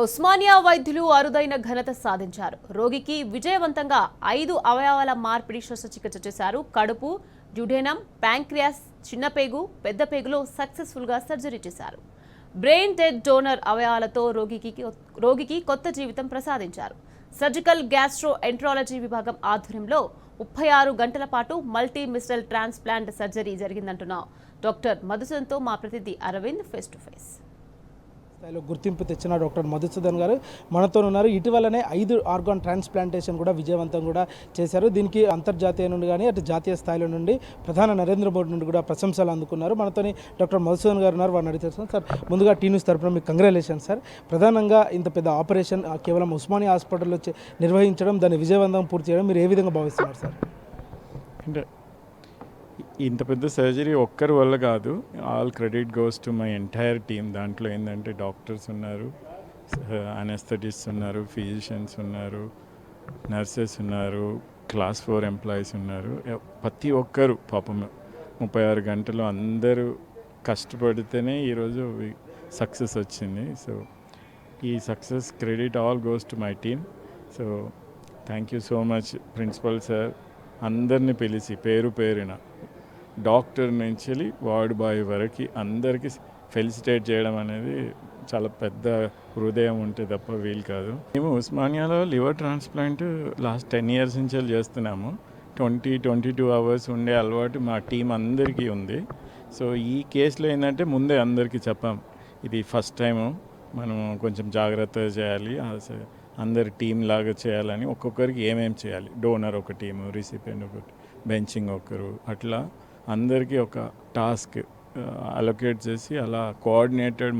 ఉస్మానియా వైద్యులు అరుదైన ఘనత సాధించారు. రోగికి విజయవంతంగా 5 అవయవాల మార్పిడి శస్త్రచికిత్స చేశారు. కడుపు, డ్యూడెనమ్, ప్యాంక్రియాస్, చిన్న పేగు, పెద్ద పేగులో సక్సెస్ఫుల్ గా సర్జరీ చేశారు. బ్రెయిన్ డెడ్ డోనర్ అవయవాలతో రోగికి కొత్త జీవితం ప్రసాదించారు. సర్జికల్ గ్యాస్ట్రో ఎంట్రాలజీ విభాగం ఆధ్వర్యంలో 36 గంటల పాటు మల్టీ మిస్టల్ ట్రాన్స్ప్లాంట్ సర్జరీ జరిగిందంటున్న డాక్టర్ మధుసూదన్తో మా ప్రతినిధి అరవింద్ ఫేస్ టు ఫేస్. స్థాయిలో గుర్తింపు తెచ్చిన డాక్టర్ మధుసూదన్ గారు మనతో ఉన్నారు. ఇటీవలనే 5 ఆర్గాన్ ట్రాన్స్ప్లాంటేషన్ కూడా విజయవంతం కూడా చేశారు. దీనికి అంతర్జాతీయ నుండి కానీ అటు జాతీయ స్థాయిలో నుండి ప్రధాని నరేంద్ర మోడీ నుండి కూడా ప్రశంసలు అందుకున్నారు. మనతోని డాక్టర్ మధుసూదన్ గారు ఉన్నారు. వారిని అడిగితే సార్, ముందుగా టీ న్యూస్ తరపున మీకు కంగ్రాచులేషన్స్ సార్. ప్రధానంగా ఇంత పెద్ద ఆపరేషన్ కేవలం ఉస్మానియా హాస్పిటల్లో నిర్వహించడం, దాన్ని విజయవంతం పూర్తి చేయడం మీరు ఏ విధంగా భావిస్తున్నారు సార్? అంటే ఇంత పెద్ద సర్జరీ ఒక్కరి వల్ల కాదు, all credit goes to my entire team. దాంట్లో ఏంటంటే డాక్టర్స్ ఉన్నారు, అనెస్థెటిస్ట్స్ ఉన్నారు, ఫిజిషియన్స్ ఉన్నారు, నర్సెస్ ఉన్నారు, క్లాస్ 4 ఎంప్లాయీస్ ఉన్నారు. ప్రతి ఒక్కరు పాపం 36 గంటలు అందరూ కష్టపడితేనే ఈరోజు సక్సెస్ వచ్చింది. సో ఈ success credit all goes to my team. So thank you so much principal sir. అందరినీ పిలిచి పేరు పేరున డాక్టర్ నుంచి వార్డ్ బాయ్ వరకు అందరికీ ఫెలిసిటేట్ చేయడం అనేది చాలా పెద్ద హృదయం ఉంటే తప్ప వీలు కాదు. మేము ఉస్మానియాలో లివర్ ట్రాన్స్ప్లాంట్ లాస్ట్ 10 years నుంచి చేస్తున్నాము. 22 అవర్స్ ఉండే అలవాటు మా టీం అందరికీ ఉంది. సో ఈ కేసులో ఏంటంటే ముందే అందరికీ చెప్పాం, ఇది ఫస్ట్ టైము, మనం కొంచెం జాగ్రత్తగా చేయాలి, అందరి టీం లాగా చేయాలని, ఒక్కొక్కరికి ఏమేమి చేయాలి, డోనర్ ఒక టీము, రిసిపియంట్ ఒకటి, బెంచింగ్ ఒకరు, అట్లా అందరికీ ఒక టాస్క్ అలొకేట్ చేసి అలా కోఆర్డినేటెడ్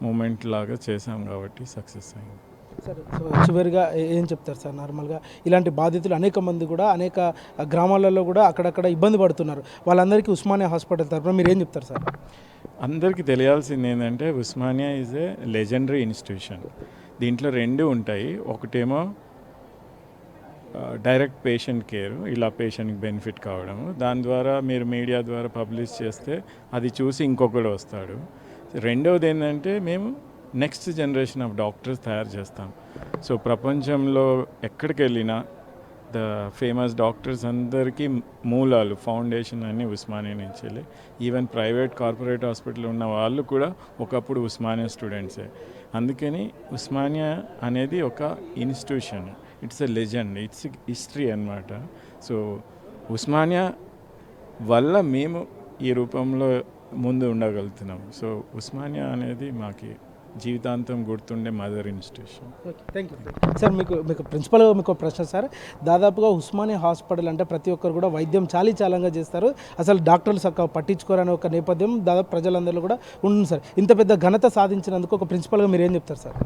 మూమెంట్ లాగా చేసాం కాబట్టి సక్సెస్ అయింది. సార్, సో చివరిగా ఏం చెప్తారు సార్? నార్మల్గా ఇలాంటి బాధితులు అనేక మంది కూడా అనేక గ్రామాలలో కూడా అక్కడక్కడ ఇబ్బంది పడుతున్నారు. వాళ్ళందరికీ ఉస్మానియా హాస్పిటల్ తరఫున మీరు ఏం చెప్తారు సార్? అందరికీ తెలియాల్సింది ఏంటంటే Osmania is a legendary institution. దీంట్లో 2 ఉంటాయి. ఒకటేమో డైరెక్ట్ పేషెంట్ కేర్, ఇలా పేషెంట్కి బెనిఫిట్ కావడము, దాని ద్వారా మీరు మీడియా ద్వారా పబ్లిష్ చేస్తే అది చూసి ఇంకొకడు వస్తాడు. రెండవది ఏంటంటే మేము నెక్స్ట్ జనరేషన్ ఆఫ్ డాక్టర్స్ తయారు చేస్తాం. సో ప్రపంచంలో ఎక్కడికి వెళ్ళినా ద ఫేమస్ డాక్టర్స్ అందరికీ మూలాలు, ఫౌండేషన్ అన్నీ ఉస్మానియా నుంచి వెళ్ళి, ఈవెన్ ప్రైవేట్ కార్పొరేట్ హాస్పిటల్ ఉన్న వాళ్ళు కూడా ఒకప్పుడు ఉస్మానియా స్టూడెంట్సే. అందుకని ఉస్మానియా అనేది ఒక institution, it's a legend, it's history అన్నమాట. సో ఉస్మానియా వల్ల మేము ఈ రూపంలో ముందు ఉండగలుగుతున్నాం. సో ఉస్మానియా అనేది మాకు జీవితాంతం గుర్తుండే mother institution. Thank you sir. మీకు ప్రిన్సిపల్గా మీకు ప్రశ్న సార్. దాదాపుగా ఉస్మానియా హాస్పిటల్ అంటే ప్రతి ఒక్కరు కూడా వైద్యం చాలీచాలంగా చేస్తారు, అసలు డాక్టర్లు చక్కగా పట్టించుకోరనే ఒక నేపథ్యం దాదాపు ప్రజలందరిలో కూడా ఉంటుంది సార్. ఇంత పెద్ద ఘనత సాధించినందుకు ఒక ప్రిన్సిపల్గా మీరు ఏం చెప్తారు సార్?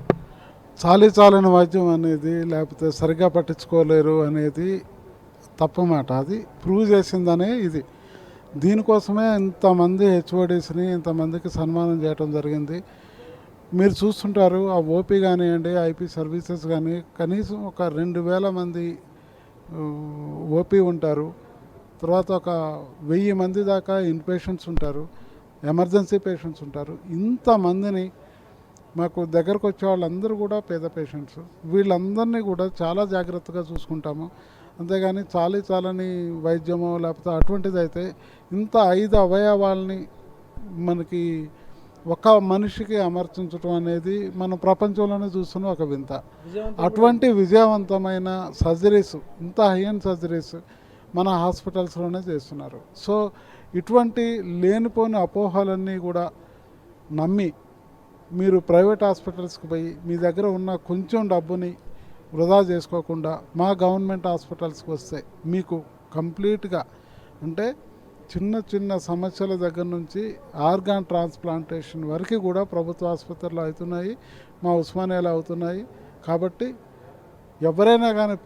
చాలీచాలని వైద్యం అనేది, లేకపోతే సరిగ్గా పట్టించుకోలేరు అనేది తప్పు మాట. అది ప్రూవ్ చేసిందనే ఇది. దీనికోసమే ఇంతమంది హెచ్ఓడీస్ని ఇంతమందికి సన్మానం చేయడం జరిగింది. మీరు చూస్తుంటారు, ఆ ఓపీ కానివ్వండి, ఐపీ సర్వీసెస్ కానీ కనీసం ఒక 2000 మంది ఓపీ ఉంటారు. తర్వాత ఒక 1000 మంది దాకా ఇన్పేషెంట్స్ ఉంటారు, ఎమర్జెన్సీ పేషెంట్స్ ఉంటారు. ఇంతమందిని మాకు దగ్గరకు వచ్చే వాళ్ళందరూ కూడా పేద పేషెంట్స్. వీళ్ళందరినీ కూడా చాలా జాగ్రత్తగా చూసుకుంటాము. అంతేగాని చాలని వైద్యమో లేకపోతే అటువంటిది అయితే ఇంత 5 అవయవాల్ని మనకి ఒక మనిషికి అమర్చించడం అనేది మనం ప్రపంచంలోనే చూస్తున్న ఒక వింత. అటువంటి విజయవంతమైన సర్జరీస్, ఇంత హై అండ్ సర్జరీస్ మన హాస్పిటల్స్లోనే చేస్తున్నారు. సో ఇటువంటి లేనిపోని అపోహలన్నీ కూడా నమ్మి మీరు ప్రైవేట్ హాస్పిటల్స్కి పోయి మీ దగ్గర ఉన్న కొంచెం డబ్బుని వృధా చేసుకోకుండా మా గవర్నమెంట్ హాస్పిటల్స్కి వస్తే మీకు కంప్లీట్గా, అంటే చిన్న సమస్యల దగ్గర నుంచి ఆర్గాన్ ట్రాన్స్ప్లాంటేషన్ వరకు కూడా ప్రభుత్వ ఆసుపత్రులు అవుతున్నాయి, మా ఉస్మానియాలో అవుతున్నాయి. కాబట్టి ఎవరైనా కానీ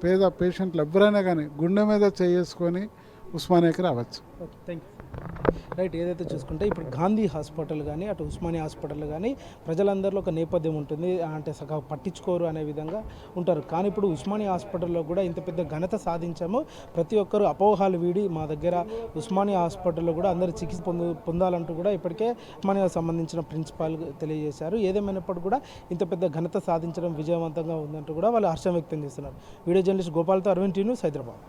పేద పేషెంట్లు ఎవరైనా కానీ గుండె మీద చేసుకొని ఉస్మానియాకి రావచ్చు. Thank you. రైట్. ఏదైతే చూసుకుంటే ఇప్పుడు గాంధీ హాస్పిటల్ కానీ అటు ఉస్మానియా హాస్పిటల్ కానీ ప్రజలందరిలో ఒక నేపథ్యం ఉంటుంది, అంటే సగం పట్టించుకోరు అనే విధంగా ఉంటారు. కానీ ఇప్పుడు ఉస్మానియా హాస్పిటల్లో కూడా ఇంత పెద్ద ఘనత సాధించాము, ప్రతి ఒక్కరు అపోహాలు వీడి మా దగ్గర ఉస్మానియా హాస్పిటల్లో కూడా అందరూ చికిత్స పొందాలంటూ కూడా ఇప్పటికే ఉస్మానియాకు సంబంధించిన ప్రిన్సిపాల్ తెలియజేశారు. ఏదేమైనప్పటికీ కూడా ఇంత పెద్ద ఘనత సాధించడం విజయవంతంగా ఉందంటూ కూడా వాళ్ళు హర్షం వ్యక్తం చేస్తున్నారు. వీడియో జర్నలిస్ట్ గోపాల్తో అరవింద్ టీ న్యూస్, హైదరాబాద్.